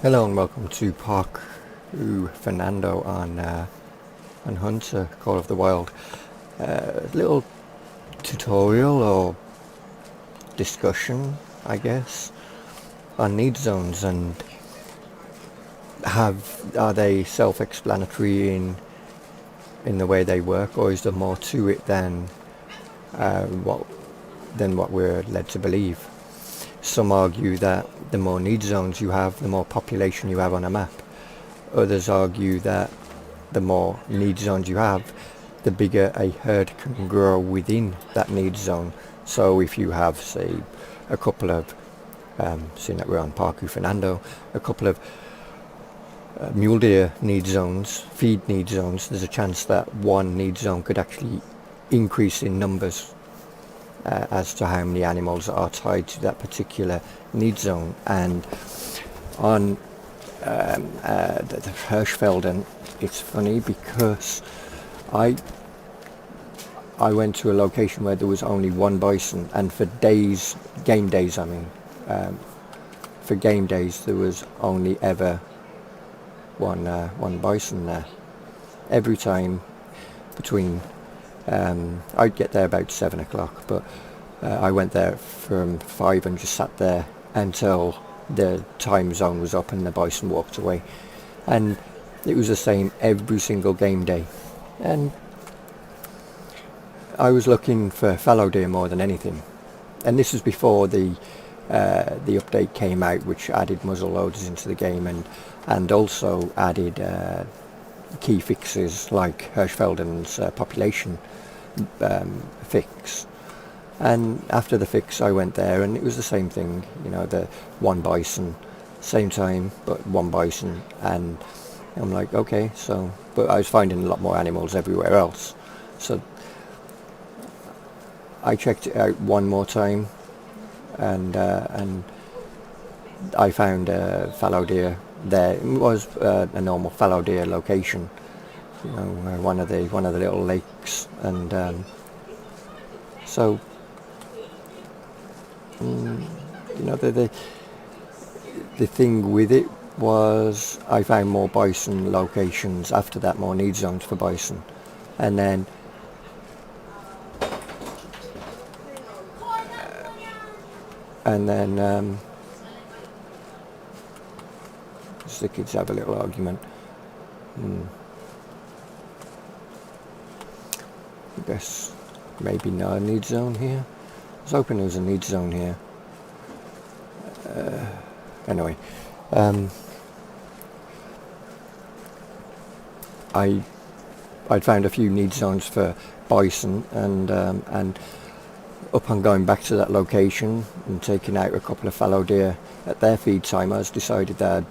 Hello and welcome to Park Fernando on Hunter Call of the Wild. Little tutorial or discussion, I guess, on need zones and are they self-explanatory in the way they work, or is there more to it uh, what than what we're led to believe? Some argue that the more need zones you have, the more population you have on a map. Others argue that the more need zones you have, the bigger a herd can grow within that need zone. So if you have, say, a couple of, seeing that we're on Parque Fernando, a couple of mule deer need zones, feed need zones, there's a chance that one need zone could actually increase in numbers as to how many animals are tied to that particular need zone. And on the Hirschfelden, it's funny because I I went to a location where there was only one bison, and for days, game days, I mean, for game days, there was only ever one bison there. Every time between, I'd get there about 7 o'clock, but I went there from 5 and just sat there until the time zone was up and the bison walked away. And it was the same every single game day. And I was looking for fallow deer more than anything. And this was before the update came out, which added muzzle loaders into the game and also added key fixes like Hirschfelden's population fix. And after the fix, I went there, and it was the same thing. You know, the one bison, same time, but one bison. And I'm like, okay, so, but I was finding a lot more animals everywhere else. So I checked it out one more time, and I found a fallow deer there. It was a normal fallow deer location, you know, one of the little lakes, and so you know, the thing with it was I found more bison locations after that, more need zones for bison, and then just the kids have a little argument. I guess maybe not a need zone here. I was hoping there was a need zone here. Anyway, I'd found a few need zones for bison, and upon going back to that location and taking out a couple of fallow deer at their feed time, I decided that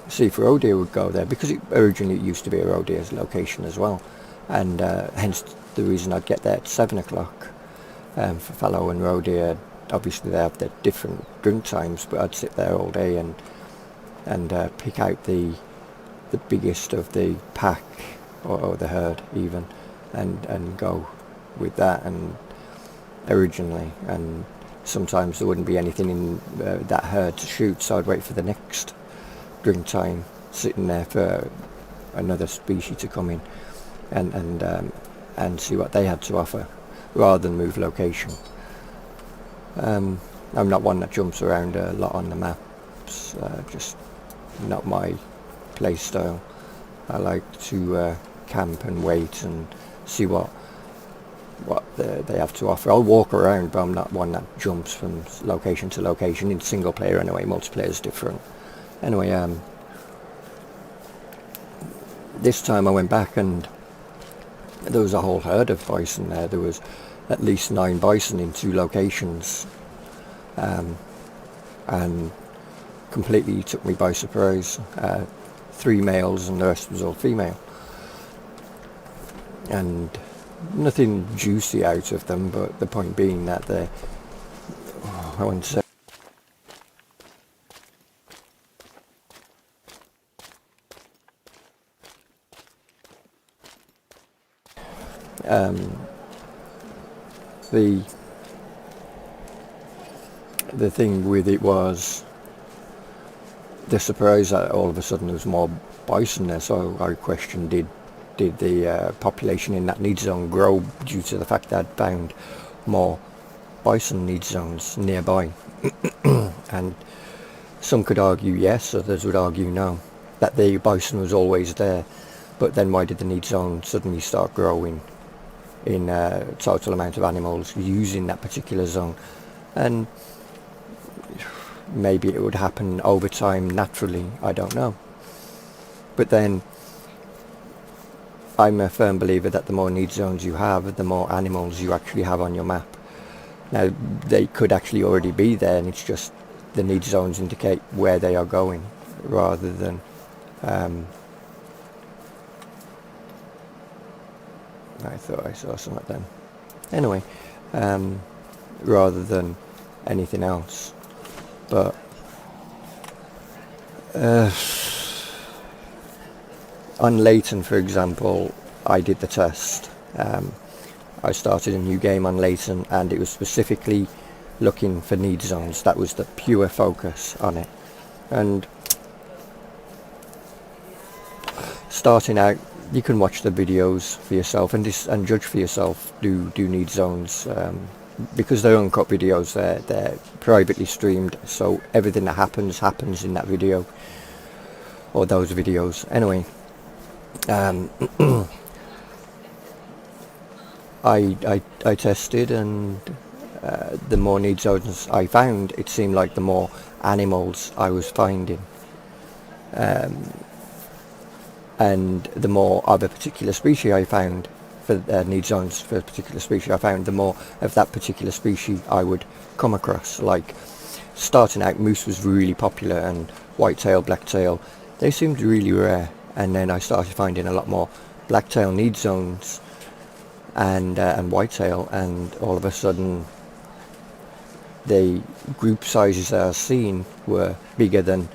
see if roe deer would go there, because it originally used to be a roe deer's location as well, and hence the reason I'd get there at 7 o'clock for fallow and roe deer. Obviously they have their different drink times, but I'd sit there all day and pick out the biggest of the pack, or the herd even, and go with that. And originally, and sometimes there wouldn't be anything in that herd to shoot, so I'd wait for the next drink time, sitting there for another species to come in and see what they had to offer, rather than move location. I'm not one that jumps around a lot on the maps, just not my play style. I like to camp and wait and see what they have to offer. I'll walk around, but I'm not one that jumps from location to location in single player anyway. Multiplayer is different. Anyway, this time I went back and there was a whole herd of bison there. There was at least 9 bison in 2 locations, and completely took me by surprise. 3 males and the rest was all female, and nothing juicy out of them, but the point being that I wouldn't say the thing with it was the surprise that all of a sudden there was more bison there. So I questioned, did the population in that need zone grow due to the fact that I'd found more bison need zones nearby? And some could argue yes, others would argue no, that the bison was always there. But then why did the need zone suddenly start growing in total amount of animals using that particular zone? And maybe it would happen over time naturally, I don't know. But then I'm a firm believer that the more need zones you have, the more animals you actually have on your map. Now, they could actually already be there, and it's just the need zones indicate where they are going, rather than I thought I saw something then. Anyway, rather than anything else. But on Leighton, for example, I did the test. I started a new game on Leighton, and it was specifically looking for need zones. That was the pure focus on it. And starting out, you can watch the videos for yourself and judge for yourself. Do need zones, because they're uncut videos. They're privately streamed, so everything that happens in that video or those videos. Anyway, I tested, and the more need zones I found, it seemed like the more animals I was finding. And the more of a particular species I found, for need zones for a particular species I found, the more of that particular species I would come across. Like, starting out, moose was really popular, and whitetail, blacktail, they seemed really rare. And then I started finding a lot more blacktail need zones and whitetail, and all of a sudden the group sizes that I was seeing were bigger than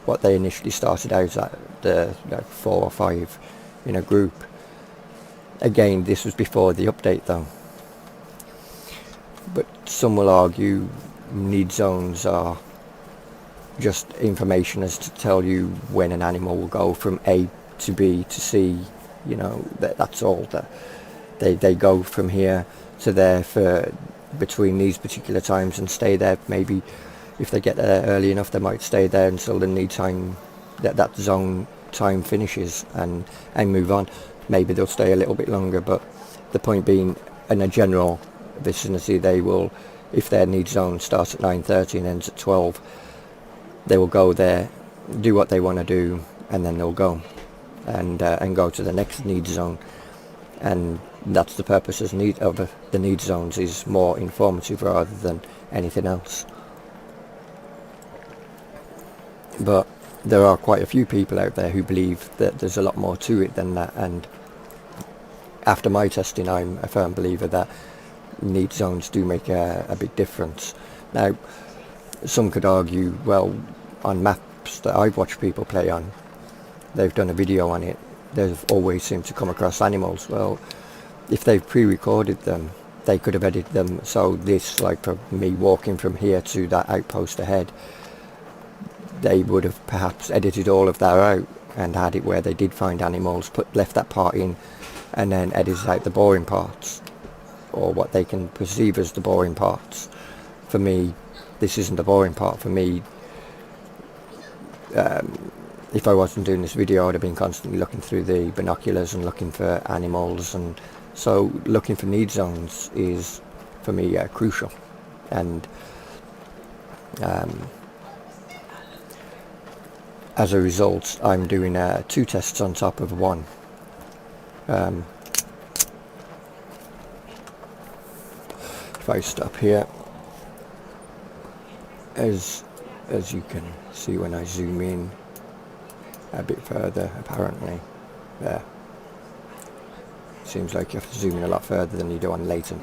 what they initially started out at, the 4 or 5 in a group. Again, this was before the update though. But some will argue need zones are just information as to tell you when an animal will go from A to B to C. You know, that's all. That they go from here to there for between these particular times and stay there. Maybe if they get there early enough, they might stay there until the need time, that zone time finishes, and move on. Maybe they'll stay a little bit longer, but the point being, in a general vicinity, they will, if their need zone starts at 9:30 and ends at 12, they will go there, do what they want to do, and then they'll go and go to the next need zone. And that's the purpose of the need zones, is more informative rather than anything else. But there are quite a few people out there who believe that there's a lot more to it than that, and after my testing, I'm a firm believer that need zones do make a big difference. Now, some could argue, well, on maps that I've watched people play on, they've done a video on it, they've always seemed to come across animals. Well, if they've pre-recorded them, they could have edited them so this, like for me walking from here to that outpost ahead, they would have perhaps edited all of that out and had it where they did find animals, left that part in, and then edited out the boring parts, or what they can perceive as the boring parts. For me, this isn't the boring part. For me, if I wasn't doing this video, I'd have been constantly looking through the binoculars and looking for animals, and so looking for need zones is, for me, crucial. And as a result, I'm doing 2 tests on top of 1. If I stop here, as you can see when I zoom in a bit further, apparently there, seems like you have to zoom in a lot further than you do on Leighton.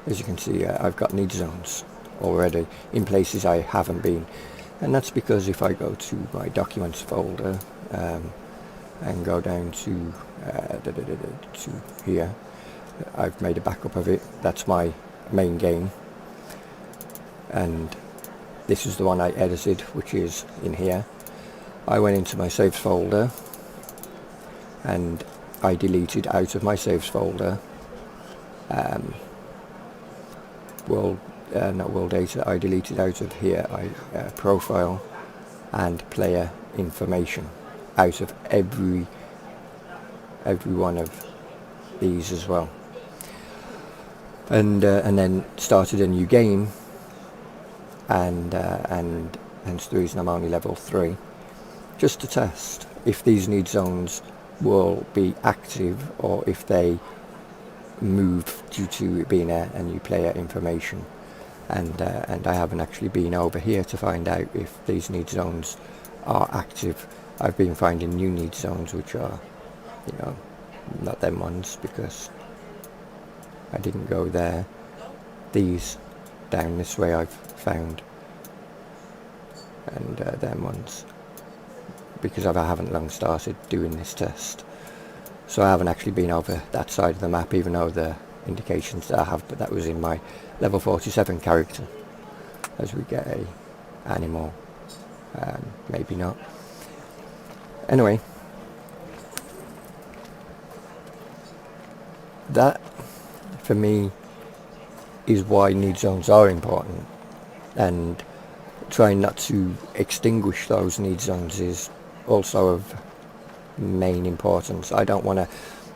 As you can see, I've got need zones already in places I haven't been, and that's because if I go to my documents folder and go down to here, I've made a backup of it. That's my main game, and this is the one I edited, which is in here. I went into my saves folder and I deleted out of my saves folder not world data. I deleted out of here profile and player information out of every one of these as well, and then started a new game, and hence the reason I'm only level 3, just to test if these need zones will be active or if they move due to it being a new player information. And I haven't actually been over here to find out if these need zones are active. I've been finding new need zones which are, not them ones, because I didn't go there. These down this way I've found, and them ones, because I haven't long started doing this test. So I haven't actually been over that side of the map, even though the indications that I have, but that was in my level 47 character. As we get a animal, maybe not. Anyway, that for me is why need zones are important, and trying not to extinguish those need zones is also of main importance. I don't want to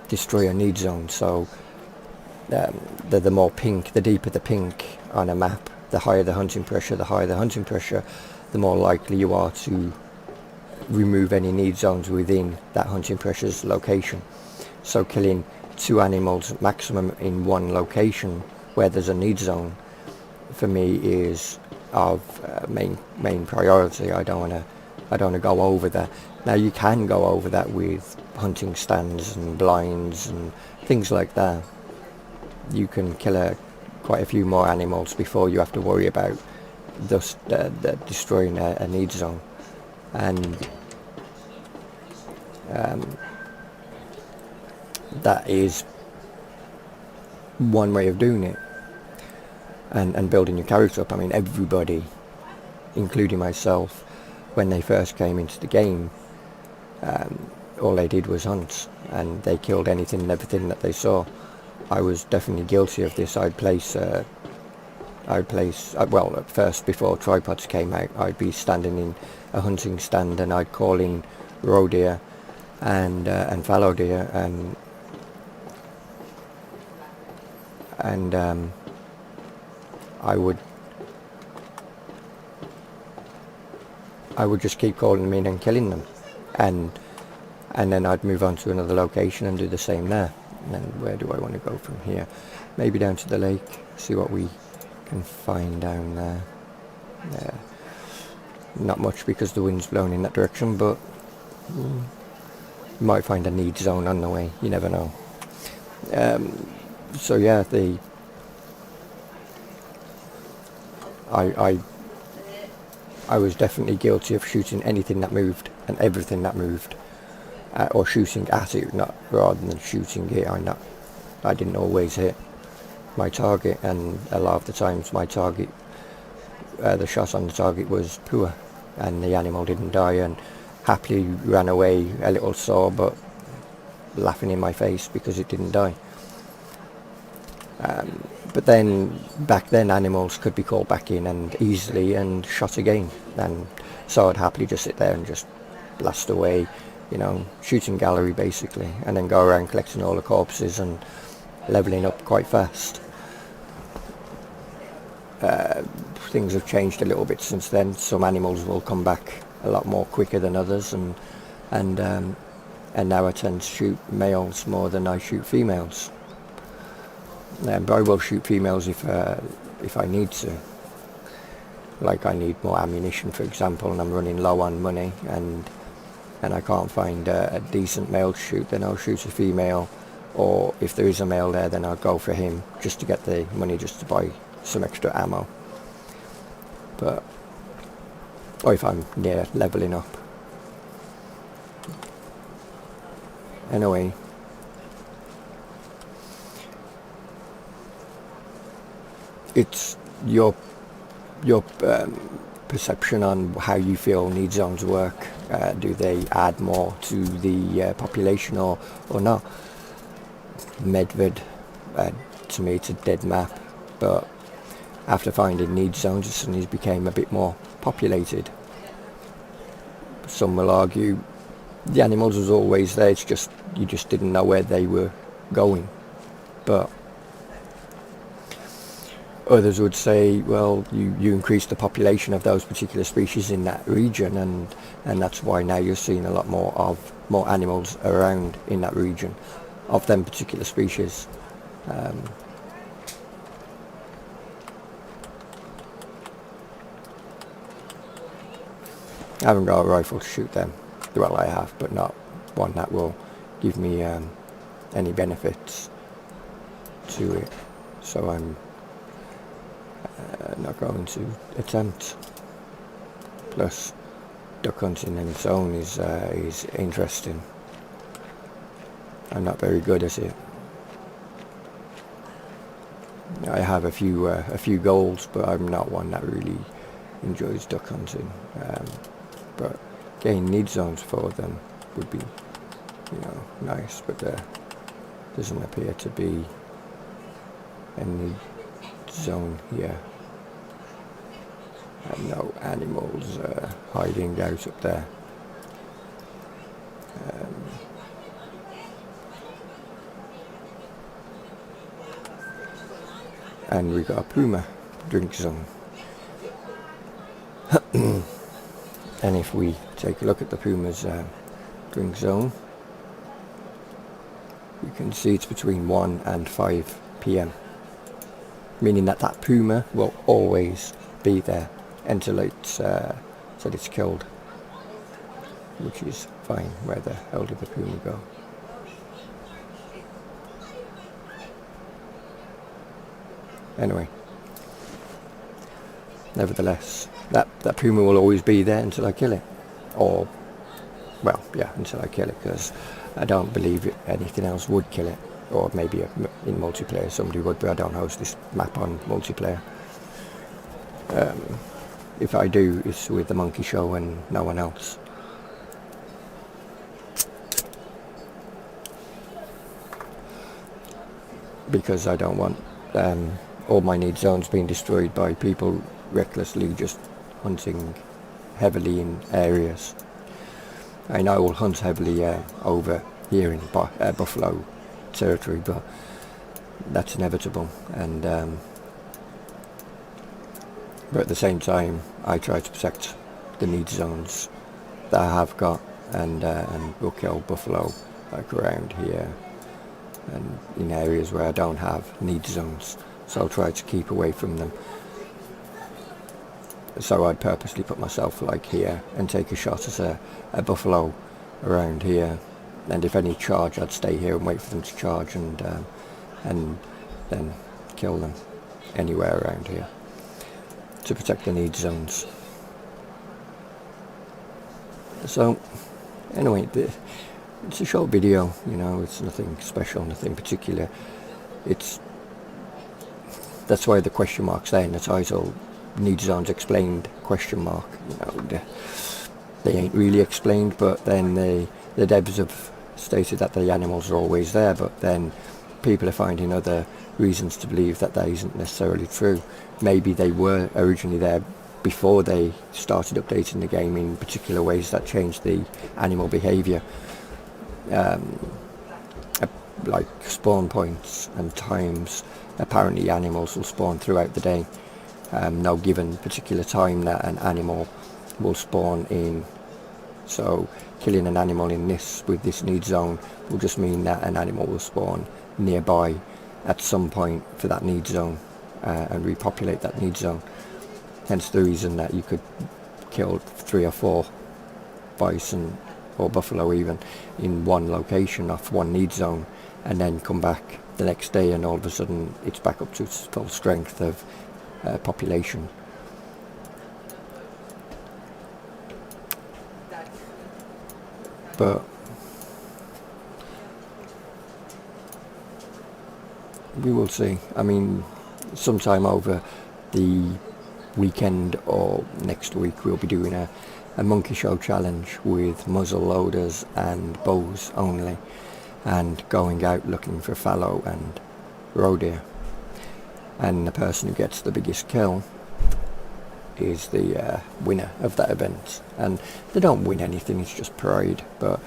destroy a need zone, so the more pink, the deeper the pink on a map, the higher the hunting pressure. The higher the hunting pressure, the more likely you are to remove any need zones within that hunting pressure's location. So killing 2 animals maximum in one location where there's a need zone, for me, is of main priority. I don't want to go over that. Now you can go over that with hunting stands and blinds and things like that. You can kill quite a few more animals before you have to worry about thus destroying a need zone. And that is one way of doing it, and building your character up. I mean, everybody, including myself, when they first came into the game, all they did was hunt, and they killed anything and everything that they saw. I was definitely guilty of this. I'd place well, at first, before tripods came out, I'd be standing in a hunting stand and I'd call in roe deer and fallow deer, and I would just keep calling them in and killing them, and then I'd move on to another location and do the same there. And where do I want to go from here? Maybe down to the lake, see what we can find down there. Not much because the wind's blowing in that direction, but you might find a need zone on the way, you never know. So yeah, I was definitely guilty of shooting anything that moved and everything that moved, or shooting at it, not rather than shooting it. I didn't always hit my target, and a lot of the times my target, the shot on the target was poor, and the animal didn't die, and happily ran away a little sore, but laughing in my face because it didn't die. But then, back then, animals could be called back in and easily and shot again, and so I'd happily just sit there and just blast away, shooting gallery basically, and then go around collecting all the corpses and leveling up quite fast. Things have changed a little bit since then. Some animals will come back a lot more quicker than others, and now I tend to shoot males more than I shoot females. But I will shoot females if I need to. Like I need more ammunition, for example, and I'm running low on money, and I can't find a decent male to shoot, then I'll shoot a female, or if there is a male there, then I'll go for him just to get the money, just to buy some extra ammo. Or if I'm near leveling up. Anyway, it's your perception on how you feel need zones work. Do they add more to the population or not? Medved, to me it's a dead map, but after finding need zones it suddenly became a bit more populated. Some will argue the animals was always there, it's just you just didn't know where they were going. But others would say, well, you increase the population of those particular species in that region, and that's why now you're seeing a lot more animals around in that region of them particular species. I haven't got a rifle to shoot them. Well, I have, but not one that will give me any benefits to it. So I'm not going to attempt. Plus, duck hunting in its own is interesting. I'm not very good at it. I have a few goals, but I'm not one that really enjoys duck hunting. But getting need zones for them would be, nice. But there doesn't appear to be any zone here. And no animals hiding out up there. And we got a puma drink zone. And if we take a look at the puma's drink zone, you can see it's between 1 and 5 p.m. meaning that puma will always be there until it's killed, which is fine. Where the hell did the puma go? Anyway, nevertheless, that puma will always be there until I kill it, or well, yeah, until I kill it, because I don't believe anything else would kill it. Or maybe in multiplayer somebody would, but I don't host this map on multiplayer. If I do, it's with the monkey show and no one else. Because I don't want all my need zones being destroyed by people recklessly just hunting heavily in areas. I know I will hunt heavily over here in Buffalo territory, but that's inevitable, and but at the same time I try to protect the need zones that I have got, and will kill buffalo like around here and in areas where I don't have need zones, so I'll try to keep away from them. So I'd purposely put myself like here and take a shot at a buffalo around here, and if any charge I'd stay here and wait for them to charge, and then kill them anywhere around here to protect the need zones. So anyway, it's a short video, it's nothing special, nothing particular. That's why the question mark's there in the title, need zones explained, question mark. They ain't really explained, but then the devs have stated that the animals are always there, but then people are finding other reasons to believe that isn't necessarily true. Maybe they were originally there before they started updating the game in particular ways that changed the animal behaviour, like spawn points and times. Apparently animals will spawn throughout the day. No given particular time that an animal will spawn in. So killing an animal with this need zone will just mean that an animal will spawn nearby at some point for that need zone and repopulate that need zone. Hence the reason that you could kill 3 or 4 bison or buffalo even in one location off one need zone, and then come back the next day and all of a sudden it's back up to its full strength of population. But we will see. I mean, sometime over the weekend or next week we'll be doing a monkey show challenge with muzzle loaders and bows only, and going out looking for fallow and roe deer, and the person who gets the biggest kill is the winner of that event. And they don't win anything, it's just pride, but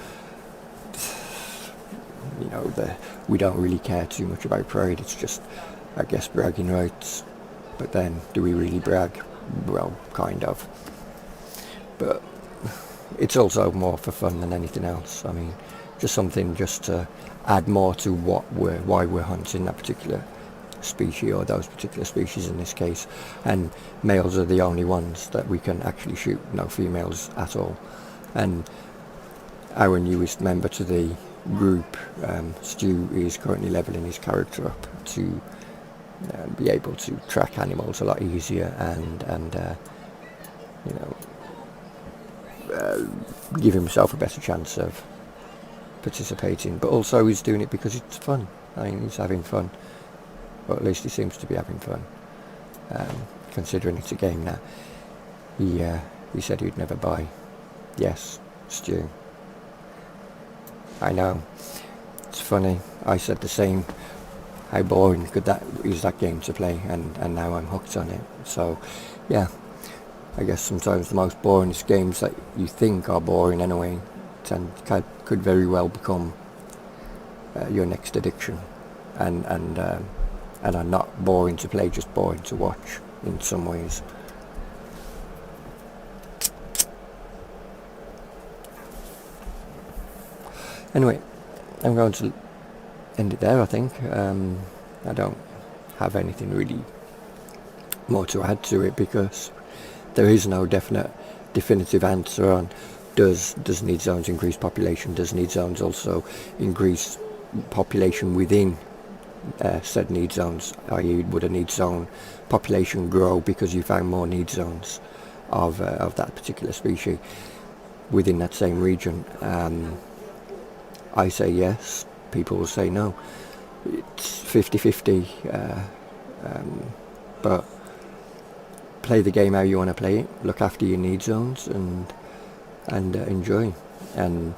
you know, we don't really care too much about pride. It's just, I guess, bragging rights. But then, do we really brag? Well, kind of. But it's also more for fun than anything else. I mean, just something just to add more to why we're hunting that particular species, or those particular species in this case. And males are the only ones that we can actually shoot, no females at all. And our newest member to the group, Stu, is currently leveling his character up to be able to track animals a lot easier and you know, give himself a better chance of participating. But also he's doing it because it's fun. I mean, he's having fun, or at least he seems to be having fun, considering it's a game now. He said he'd never buy. Yes, Stu, I know, it's funny, I said the same. How boring could that game to play, and now I'm hooked on it. So yeah, I guess sometimes the most boring games that you think are boring anyway could very well become your next addiction, and are not boring to play, just boring to watch in some ways. Anyway, I'm going to end it there, I think. I don't have anything really more to add to it, because there is no definitive answer on does need zones increase population, does need zones also increase population within said need zones, i.e. would a need zone population grow because you found more need zones of that particular species within that same region. I say yes, people will say no. It's 50-50, but play the game how you want to play it, look after your need zones, and enjoy, and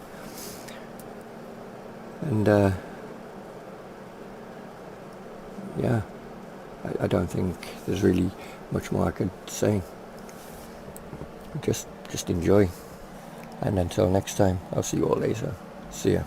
yeah, I don't think there's really much more I could say. Just enjoy, and until next time, I'll see you all later. See ya.